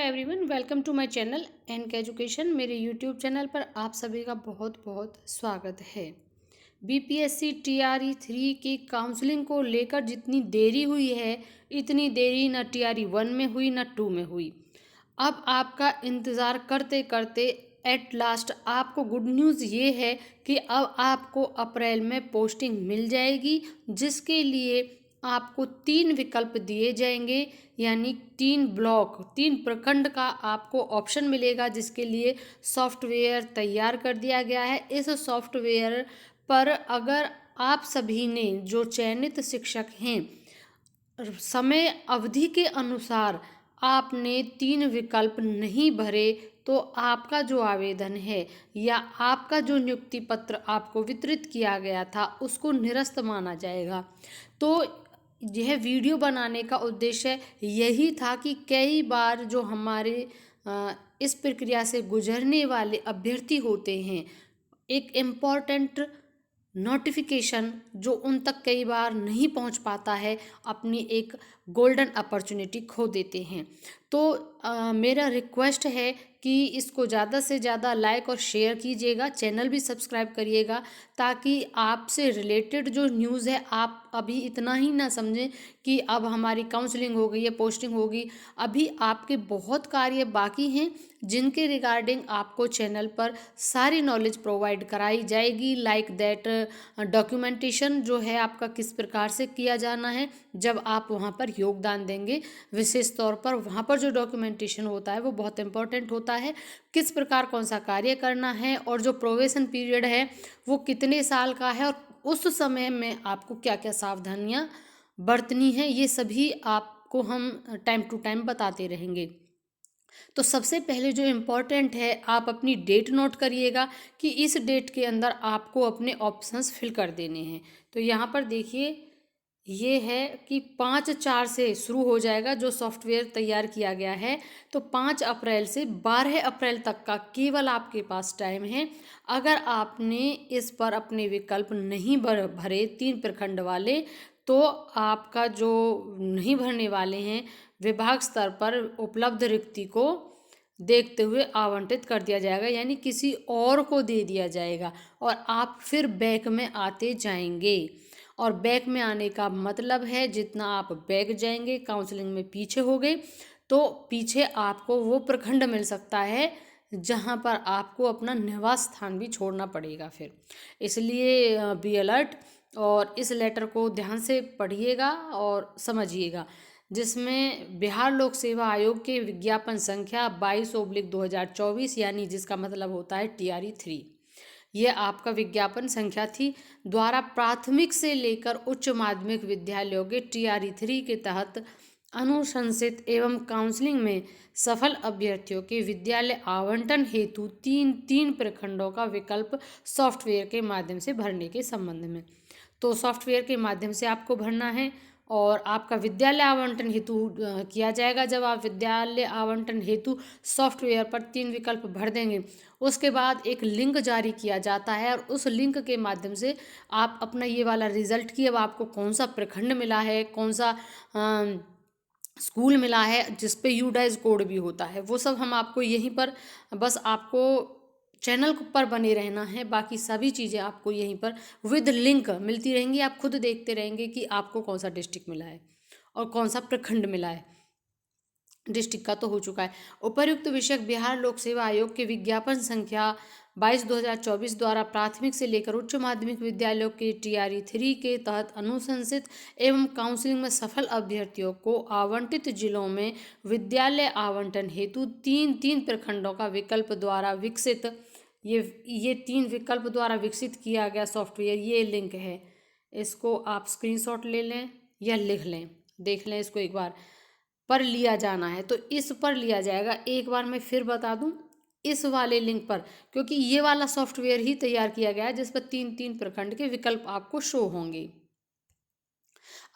Everyone, welcome to my channel NK education. मेरे YouTube channel पर आप सभी का बहुत बहुत स्वागत है। बीपीएससी टीआरई 3 की काउंसलिंग को लेकर जितनी देरी हुई है, इतनी देरी न टीआरई 1 में हुई न 2 में हुई। अब आपका इंतज़ार करते करते एट लास्ट आपको गुड न्यूज़ ये है कि अब आपको अप्रैल में पोस्टिंग मिल जाएगी, जिसके लिए आपको 3 विकल्प दिए जाएंगे, यानी 3 ब्लॉक 3 प्रखंड का आपको ऑप्शन मिलेगा, जिसके लिए सॉफ्टवेयर तैयार कर दिया गया है। इस सॉफ्टवेयर पर अगर आप सभी ने जो चयनित शिक्षक हैं, समय अवधि के अनुसार आपने 3 विकल्प नहीं भरे, तो आपका जो आवेदन है या आपका जो नियुक्ति पत्र आपको वितरित किया गया था, उसको निरस्त माना जाएगा। तो यह वीडियो बनाने का उद्देश्य यही था कि कई बार जो हमारे इस प्रक्रिया से गुजरने वाले अभ्यर्थी होते हैं, एक इम्पॉर्टेंट नोटिफिकेशन जो उन तक कई बार नहीं पहुंच पाता है, अपनी एक गोल्डन अपॉर्चुनिटी खो देते हैं। तो मेरा रिक्वेस्ट है कि इसको ज़्यादा से ज़्यादा लाइक और शेयर कीजिएगा, चैनल भी सब्सक्राइब करिएगा, ताकि आपसे रिलेटेड जो न्यूज़ है आप अभी इतना ही ना समझें कि अब हमारी काउंसलिंग हो गई है, पोस्टिंग होगी। अभी आपके बहुत कार्य बाकी हैं, जिनके रिगार्डिंग आपको चैनल पर सारी नॉलेज प्रोवाइड कराई जाएगी। लाइक दैट डॉक्यूमेंटेशन जो है आपका किस प्रकार से किया जाना है जब आप वहाँ पर योगदान देंगे। विशेष तौर पर वहाँ पर जो डॉक्यूमेंटेशन होता है वो बहुत इंपॉर्टेंट होता है। किस प्रकार कौन सा कार्य करना है, और जो प्रोबेशन पीरियड है वो कितने साल का है, और उस समय में आपको क्या क्या सावधानियाँ बरतनी है, ये सभी आपको हम टाइम टू टाइम बताते रहेंगे। तो सबसे पहले जो इम्पोर्टेंट है, आप अपनी डेट नोट करिएगा कि इस डेट के अंदर आपको अपने ऑप्शंस फिल कर देने हैं। तो यहाँ पर देखिए, ये है कि 5/4 से शुरू हो जाएगा जो सॉफ्टवेयर तैयार किया गया है। तो 5 अप्रैल से 12 अप्रैल तक का केवल आपके पास टाइम है। अगर आपने इस पर अपने विकल्प नहीं भरे 3 प्रखंड वाले, तो आपका जो नहीं भरने वाले हैं, विभाग स्तर पर उपलब्ध रिक्ति को देखते हुए आवंटित कर दिया जाएगा, यानी किसी और को दे दिया जाएगा, और आप फिर बैक में आते जाएंगे। और बैक में आने का मतलब है, जितना आप बैक जाएंगे, काउंसलिंग में पीछे हो गए, तो पीछे आपको वो प्रखंड मिल सकता है जहाँ पर आपको अपना निवास स्थान भी छोड़ना पड़ेगा फिर। इसलिए बी अलर्ट, और इस लेटर को ध्यान से पढ़िएगा और समझिएगा, जिसमें बिहार लोक सेवा आयोग के विज्ञापन संख्या 22/2024, यानी जिसका मतलब होता है टीआरई 3, ये आपका विज्ञापन संख्या थी, द्वारा प्राथमिक से लेकर उच्च माध्यमिक विद्यालयों के टीआरई 3 के तहत अनुशंसित एवं काउंसलिंग में सफल अभ्यर्थियों के विद्यालय आवंटन हेतु 3 प्रखंडों का विकल्प सॉफ्टवेयर के माध्यम से भरने के संबंध में। तो सॉफ्टवेयर के माध्यम से आपको भरना है, और आपका विद्यालय आवंटन हेतु किया जाएगा। जब आप विद्यालय आवंटन हेतु सॉफ्टवेयर पर 3 विकल्प भर देंगे, उसके बाद एक लिंक जारी किया जाता है, और उस लिंक के माध्यम से आप अपना ये वाला रिजल्ट कि अब आपको कौन सा प्रखंड मिला है, कौन सा स्कूल मिला है, जिस पे यूडाइज कोड भी होता है, वो सब हम आपको यहीं पर, बस आपको चैनल पर बने रहना है। बाकी सभी चीज़ें आपको यहीं पर विद लिंक मिलती रहेंगी, आप खुद देखते रहेंगे कि आपको कौन सा डिस्ट्रिक्ट मिला है और कौन सा प्रखंड मिला है। डिस्ट्रिक्ट का तो हो चुका है। उपर्युक्त विषय बिहार लोक सेवा आयोग के विज्ञापन संख्या 22/2024 द्वारा प्राथमिक से लेकर उच्च माध्यमिक विद्यालयों के टीआरई 3 के तहत अनुशंसित एवं काउंसलिंग में सफल अभ्यर्थियों को आवंटित जिलों में विद्यालय आवंटन हेतु 3 प्रखंडों का विकल्प द्वारा विकसित, ये 3 विकल्प द्वारा विकसित किया गया सॉफ्टवेयर, ये लिंक है। इसको आप स्क्रीनशॉट ले लें या लिख लें, देख लें इसको एक बार। पर लिया जाना है तो इस पर लिया जाएगा। एक बार मैं फिर बता दूं, इस वाले लिंक पर, क्योंकि ये वाला सॉफ्टवेयर ही तैयार किया गया है जिस पर 3 प्रखंड के विकल्प आपको शो होंगे।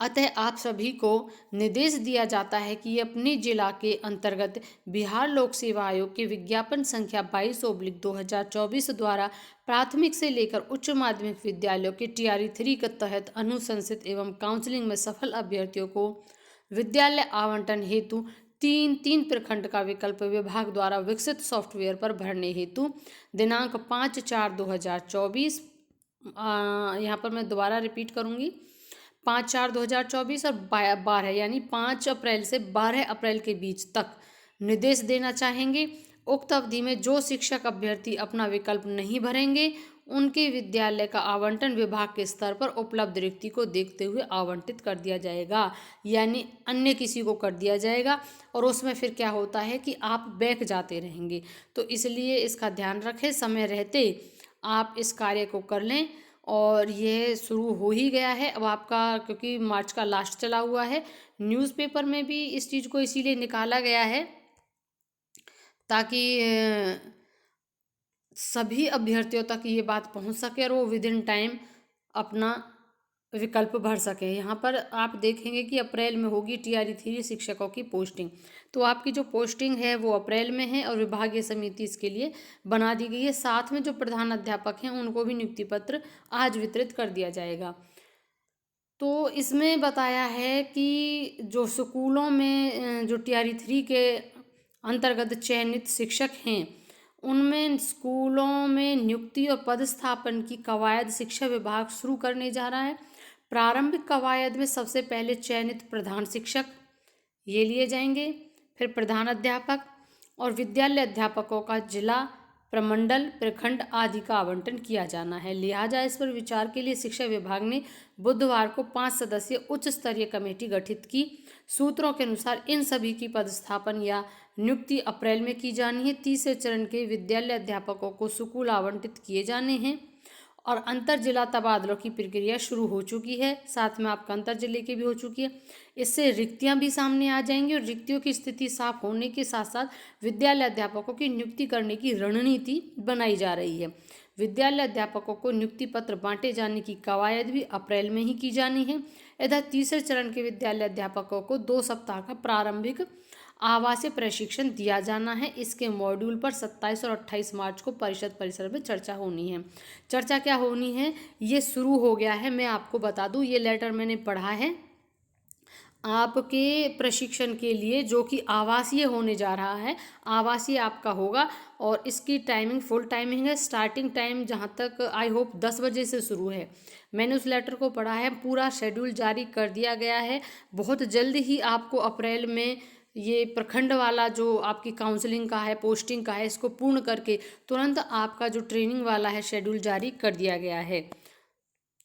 अतः आप सभी को निर्देश दिया जाता है कि अपने जिला के अंतर्गत बिहार लोक सेवा आयोग के विज्ञापन संख्या 22/2024 द्वारा प्राथमिक से लेकर उच्च माध्यमिक विद्यालयों के टीआरई 3 के तहत अनुशंसित एवं काउंसलिंग में सफल अभ्यर्थियों को विद्यालय आवंटन हेतु तीन प्रखंड का विकल्प विभाग द्वारा विकसित सॉफ्टवेयर पर भरने हेतु दिनांक 5/4/2024, यहाँ पर मैं दोबारा रिपीट करूँगी, 5/4/2024 और 12 यानी 5 अप्रैल से 12 अप्रैल के बीच तक निर्देश देना चाहेंगे। उक्त अवधि में जो शिक्षक अभ्यर्थी अपना विकल्प नहीं भरेंगे उनके विद्यालय का आवंटन विभाग के स्तर पर उपलब्ध रिक्ति को देखते हुए आवंटित कर दिया जाएगा, यानी अन्य किसी को कर दिया जाएगा। और उसमें फिर क्या होता है कि आप बैक जाते रहेंगे, तो इसलिए इसका ध्यान रखें, समय रहते आप इस कार्य को कर लें। और यह शुरू हो ही गया है अब आपका, क्योंकि मार्च का लास्ट चला हुआ है। न्यूज़पेपर में भी इस चीज़ को इसीलिए निकाला गया है ताकि सभी अभ्यर्थियों तक ये बात पहुंच सके और वो विद इन टाइम अपना विकल्प भर सके। यहाँ पर आप देखेंगे कि अप्रैल में होगी TRE 3 शिक्षकों की पोस्टिंग, तो आपकी जो पोस्टिंग है वो अप्रैल में है और विभागीय समिति इसके लिए बना दी गई है। साथ में जो प्रधान अध्यापक हैं उनको भी नियुक्ति पत्र आज वितरित कर दिया जाएगा। तो इसमें बताया है कि जो स्कूलों में जो TRE 3 के अंतर्गत चयनित शिक्षक हैं उनमें स्कूलों में नियुक्ति और पदस्थापन की कवायद शिक्षा विभाग शुरू करने जा रहा है। प्रारंभिक कवायद में सबसे पहले चयनित प्रधान शिक्षक ये लिए जाएंगे, फिर प्रधान अध्यापक और विद्यालय अध्यापकों का जिला, प्रमंडल, प्रखंड आदि का आवंटन किया जाना है। लिहाजा इस पर विचार के लिए शिक्षा विभाग ने बुधवार को 5 सदस्यीय उच्च स्तरीय कमेटी गठित की। सूत्रों के अनुसार इन सभी की पदस्थापन या नियुक्ति अप्रैल में की जानी है। तीसरे चरण के विद्यालय अध्यापकों को स्कूल आवंटित किए जाने हैं और अंतर जिला तबादलों की प्रक्रिया शुरू हो चुकी है। साथ में आपका अंतर जिले की भी हो चुकी है। इससे रिक्तियां भी सामने आ जाएंगी और रिक्तियों की स्थिति साफ होने के साथ साथ विद्यालय अध्यापकों की नियुक्ति करने की रणनीति बनाई जा रही है। विद्यालय अध्यापकों को नियुक्ति पत्र बांटे जाने की कवायद भी अप्रैल में ही की जानी है। इधर तीसरे चरण के विद्यालय अध्यापकों को 2 सप्ताह का प्रारंभिक आवासीय प्रशिक्षण दिया जाना है। इसके मॉड्यूल पर 27 और 28 मार्च को परिषद परिसर में चर्चा होनी है। चर्चा क्या होनी है, ये शुरू हो गया है। मैं आपको बता दूं, ये लेटर मैंने पढ़ा है आपके प्रशिक्षण के लिए, जो कि आवासीय होने जा रहा है। आवासीय आपका होगा और इसकी टाइमिंग फुल टाइमिंग है। स्टार्टिंग टाइम जहाँ तक आई होप 10 बजे से शुरू है। मैंने उस लेटर को पढ़ा है, पूरा शेड्यूल जारी कर दिया गया है। बहुत जल्द ही आपको अप्रैल में ये प्रखंड वाला जो आपकी काउंसलिंग का है, पोस्टिंग का है, इसको पूर्ण करके तुरंत आपका जो ट्रेनिंग वाला है शेड्यूल जारी कर दिया गया है।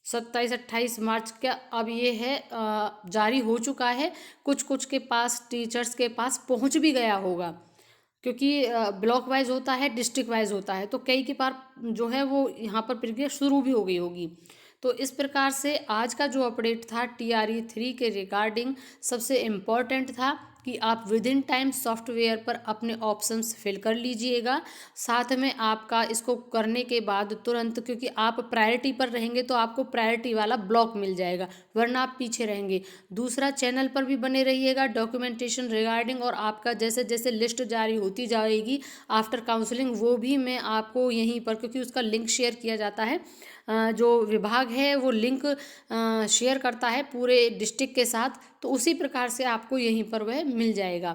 27-28 मार्च का अब ये है जारी हो चुका है। कुछ के पास, टीचर्स के पास पहुंच भी गया होगा, क्योंकि ब्लॉक वाइज होता है, डिस्ट्रिक्ट वाइज होता है, तो कई के पास जो है वो यहाँ पर प्रक्रिया शुरू भी हो गई होगी। तो इस प्रकार से आज का जो अपडेट था TRE 3 के रिगार्डिंग सबसे इम्पॉर्टेंट था कि आप विद इन टाइम सॉफ्टवेयर पर अपने ऑप्शंस फिल कर लीजिएगा। साथ में आपका इसको करने के बाद तुरंत, क्योंकि आप प्रायोरिटी पर रहेंगे तो आपको प्रायोरिटी वाला ब्लॉक मिल जाएगा, वरना आप पीछे रहेंगे। दूसरा, चैनल पर भी बने रहिएगा डॉक्यूमेंटेशन रिगार्डिंग, और आपका जैसे जैसे लिस्ट जारी होती जाएगी आफ्टर काउंसलिंग, वो भी मैं आपको यहीं पर, क्योंकि उसका लिंक शेयर किया जाता है, जो विभाग है वो लिंक शेयर करता है पूरे डिस्ट्रिक्ट के साथ, तो उसी प्रकार से आपको यहीं पर वह मिल जाएगा।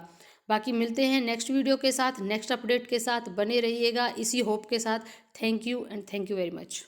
बाकी मिलते हैं नेक्स्ट वीडियो के साथ, नेक्स्ट अपडेट के साथ। बने रहिएगा इसी होप के साथ। Thank you and thank you very much.